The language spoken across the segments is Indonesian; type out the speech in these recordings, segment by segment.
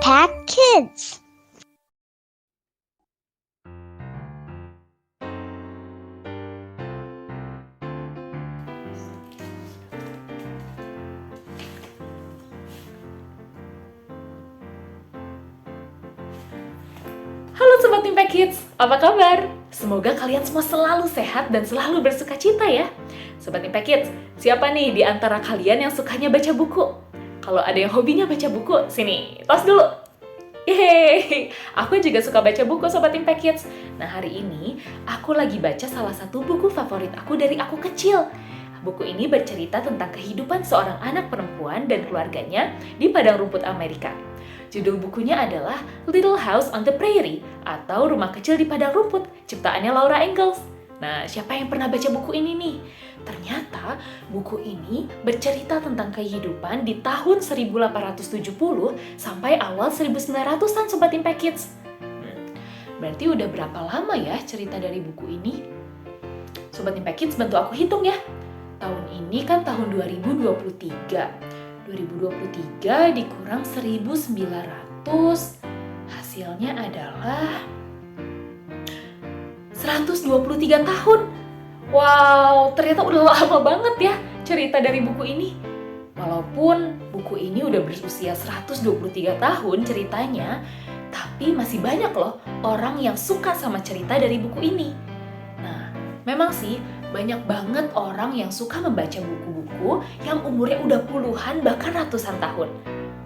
Impact Kids. Halo Sobat Impact Kids, apa kabar? Semoga kalian semua selalu sehat dan selalu bersuka cita ya. Sobat Impact Kids, siapa nih di antara kalian yang sukanya baca buku? Kalau ada yang hobinya baca buku, sini, tos dulu. Yeay, aku juga suka baca buku Sobat Impact Kids. Nah hari ini, aku lagi baca salah satu buku favorit aku dari aku kecil. Buku ini bercerita tentang kehidupan seorang anak perempuan dan keluarganya di padang rumput Amerika. Judul bukunya adalah Little House on the Prairie atau Rumah Kecil di Padang Rumput, ciptaannya Laura Ingalls. Nah, siapa yang pernah baca buku ini nih? Ternyata buku ini bercerita tentang kehidupan di tahun 1870 sampai awal 1900-an Sobat Impact Kids. Berarti udah berapa lama ya cerita dari buku ini? Sobat Impact Kids bantu aku hitung ya. Tahun ini kan tahun 2023. 2023 dikurang 1900, hasilnya adalah 123 tahun. Wow, ternyata udah lama banget ya cerita dari buku ini. Walaupun buku ini udah berusia 123 tahun ceritanya, tapi masih banyak loh orang yang suka sama cerita dari buku ini. Nah, memang sih banyak banget orang yang suka membaca buku-buku yang umurnya udah puluhan bahkan ratusan tahun.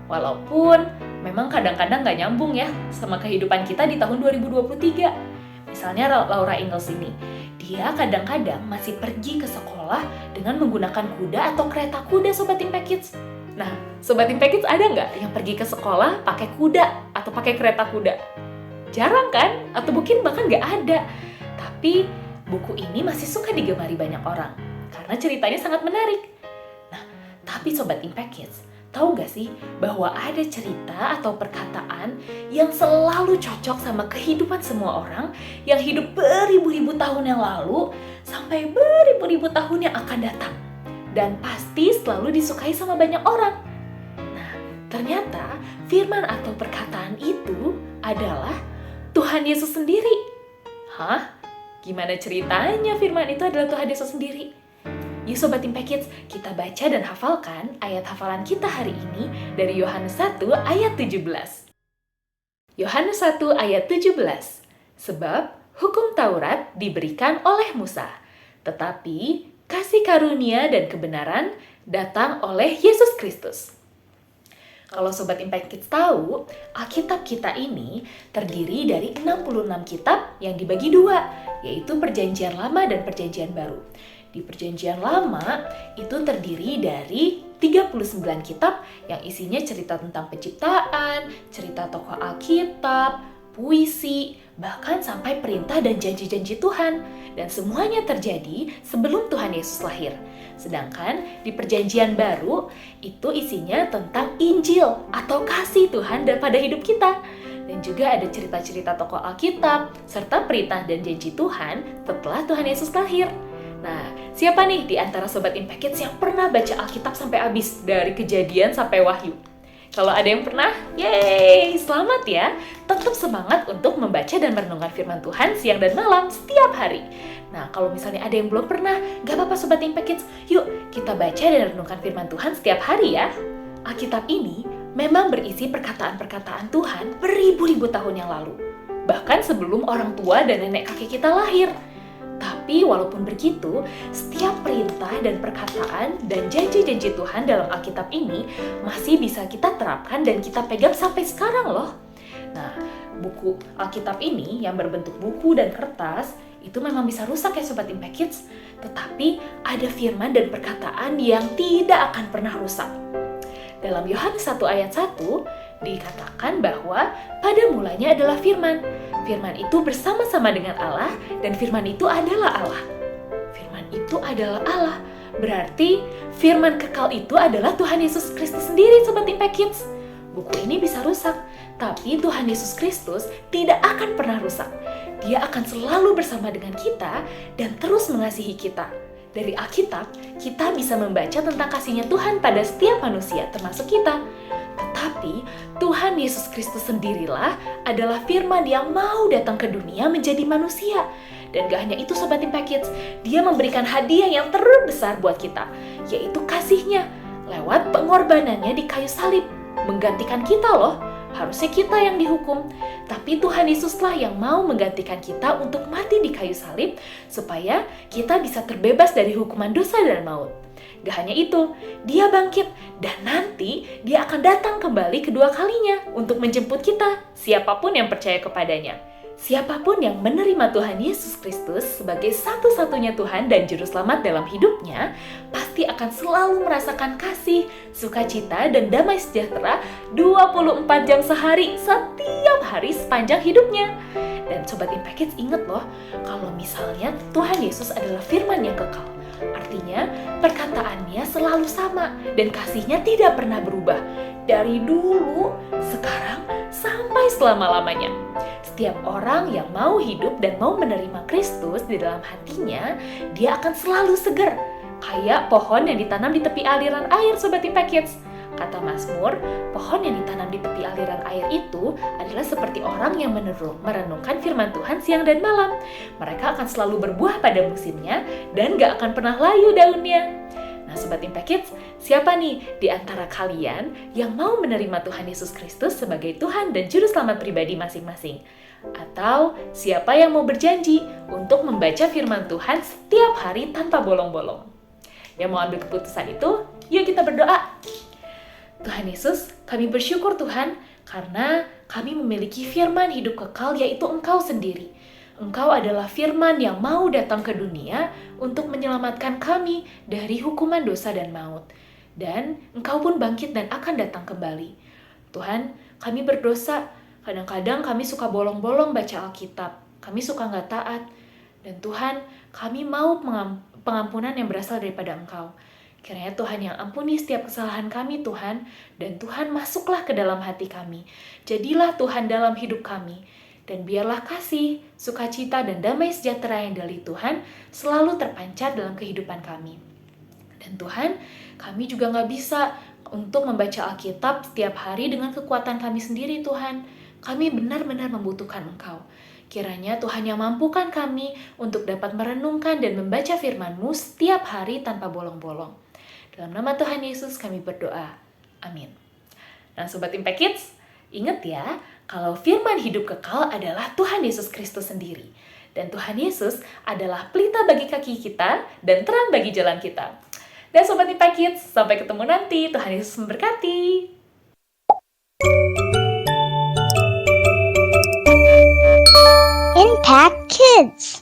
Walaupun memang kadang-kadang gak nyambung ya sama kehidupan kita di tahun 2023. Misalnya Laura Ingalls ini, dia kadang-kadang masih pergi ke sekolah dengan menggunakan kuda atau kereta kuda Sobat Impact Kids. Nah, Sobat Impact Kids ada nggak yang pergi ke sekolah pakai kuda atau pakai kereta kuda? Jarang kan? Atau mungkin bahkan nggak ada. Tapi buku ini masih suka digemari banyak orang karena ceritanya sangat menarik. Nah, tapi Sobat Impact Kids, tahu nggak sih bahwa ada cerita atau perkataan yang selalu cocok sama kehidupan semua orang yang hidup beribu-ribu tahun yang lalu sampai beribu-ribu tahun yang akan datang. Dan pasti selalu disukai sama banyak orang. Nah, ternyata firman atau perkataan itu adalah Tuhan Yesus sendiri. Hah? Gimana ceritanya firman itu adalah Tuhan Yesus sendiri? Yuk Sobat Impact Kids, kita baca dan hafalkan ayat hafalan kita hari ini dari Yohanes 1 ayat 17. Yohanes 1 ayat 17. Sebab hukum Taurat diberikan oleh Musa, tetapi kasih karunia dan kebenaran datang oleh Yesus Kristus. Kalau Sobat Impact Kids tahu, Alkitab kita ini terdiri dari 66 kitab yang dibagi dua, yaitu Perjanjian Lama dan Perjanjian Baru. Di Perjanjian Lama itu terdiri dari 39 kitab yang isinya cerita tentang penciptaan, cerita tokoh Alkitab, puisi, bahkan sampai perintah dan janji-janji Tuhan. Dan semuanya terjadi sebelum Tuhan Yesus lahir. Sedangkan di Perjanjian Baru itu isinya tentang Injil atau kasih Tuhan pada hidup kita. Dan juga ada cerita-cerita tokoh Alkitab serta perintah dan janji Tuhan setelah Tuhan Yesus lahir. Nah, siapa nih di antara Sobat Impact Kids yang pernah baca Alkitab sampai habis dari Kejadian sampai Wahyu? Kalau ada yang pernah, yeay, selamat ya. Tetap semangat untuk membaca dan merenungkan firman Tuhan siang dan malam setiap hari. Nah, kalau misalnya ada yang belum pernah, gak apa-apa Sobat Impact Kids. Yuk, kita baca dan renungkan firman Tuhan setiap hari ya. Alkitab ini memang berisi perkataan-perkataan Tuhan beribu-ribu tahun yang lalu. Bahkan sebelum orang tua dan nenek kakek kita lahir. Tapi walaupun begitu, setiap perintah dan perkataan dan janji-janji Tuhan dalam Alkitab ini masih bisa kita terapkan dan kita pegang sampai sekarang loh. Nah, buku Alkitab ini yang berbentuk buku dan kertas itu memang bisa rusak ya Sobat Impact Kids, tetapi ada firman dan perkataan yang tidak akan pernah rusak. Dalam Yohanes 1 ayat 1 dikatakan bahwa pada mulanya adalah firman. Firman itu bersama-sama dengan Allah dan firman itu adalah Allah. Firman itu adalah Allah. Berarti firman kekal itu adalah Tuhan Yesus Kristus sendiri Sobat Impact Kids. Buku ini bisa rusak, tapi Tuhan Yesus Kristus tidak akan pernah rusak. Dia akan selalu bersama dengan kita dan terus mengasihi kita. Dari Alkitab, kita bisa membaca tentang kasihnya Tuhan pada setiap manusia, termasuk kita. Tetapi Berarti Tuhan Yesus Kristus sendirilah adalah firman yang mau datang ke dunia menjadi manusia. Dan gak hanya itu Sobat Impact Kids, dia memberikan hadiah yang terbesar buat kita, yaitu kasihnya lewat pengorbanannya di kayu salib. Menggantikan kita loh, harusnya kita yang dihukum. Tapi Tuhan Yesuslah yang mau menggantikan kita untuk mati di kayu salib, supaya kita bisa terbebas dari hukuman dosa dan maut. Gak hanya itu, dia bangkit dan nanti dia akan datang kembali kedua kalinya untuk menjemput kita, siapapun yang percaya kepadanya. Siapapun yang menerima Tuhan Yesus Kristus sebagai satu-satunya Tuhan dan Juru Selamat dalam hidupnya, pasti akan selalu merasakan kasih, sukacita, dan damai sejahtera 24 jam sehari, setiap hari sepanjang hidupnya. Dan Sobat Impact Kids ingat loh, kalau misalnya Tuhan Yesus adalah firman yang kekal. Artinya, perkataannya selalu sama dan kasihnya tidak pernah berubah. Dari dulu, sekarang, sampai selama-lamanya. Setiap orang yang mau hidup dan mau menerima Kristus di dalam hatinya, dia akan selalu segar. Kayak pohon yang ditanam di tepi aliran air, Sobat Impact Kids. Kata Mazmur, pohon yang ditanam di tepi aliran air itu adalah seperti orang yang merenungkan firman Tuhan siang dan malam. Mereka akan selalu berbuah pada musimnya dan gak akan pernah layu daunnya. Nah Sobat Impact Kids, siapa nih di antara kalian yang mau menerima Tuhan Yesus Kristus sebagai Tuhan dan Juru Selamat pribadi masing-masing? Atau siapa yang mau berjanji untuk membaca firman Tuhan setiap hari tanpa bolong-bolong? Yang mau ambil keputusan itu, yuk kita berdoa. Tuhan Yesus, kami bersyukur Tuhan karena kami memiliki firman hidup kekal yaitu Engkau sendiri. Engkau adalah firman yang mau datang ke dunia untuk menyelamatkan kami dari hukuman dosa dan maut. Dan Engkau pun bangkit dan akan datang kembali. Tuhan, kami berdosa. Kadang-kadang kami suka bolong-bolong baca Alkitab. Kami suka nggak taat. Dan Tuhan, kami mau pengampunan yang berasal daripada Engkau. Kiranya Tuhan yang ampuni setiap kesalahan kami Tuhan, dan Tuhan masuklah ke dalam hati kami. Jadilah Tuhan dalam hidup kami, dan biarlah kasih, sukacita, dan damai sejahtera yang dari Tuhan selalu terpancar dalam kehidupan kami. Dan Tuhan, kami juga gak bisa untuk membaca Alkitab setiap hari dengan kekuatan kami sendiri Tuhan. Kami benar-benar membutuhkan Engkau. Kiranya Tuhan yang mampukan kami untuk dapat merenungkan dan membaca firman-Mu setiap hari tanpa bolong-bolong. Dalam nama Tuhan Yesus kami berdoa. Amin. Nah Sobat Impact Kids, ingat ya, kalau firman hidup kekal adalah Tuhan Yesus Kristus sendiri. Dan Tuhan Yesus adalah pelita bagi kaki kita dan terang bagi jalan kita. Dan Sobat Impact Kids, sampai ketemu nanti. Tuhan Yesus memberkati. Impact Kids.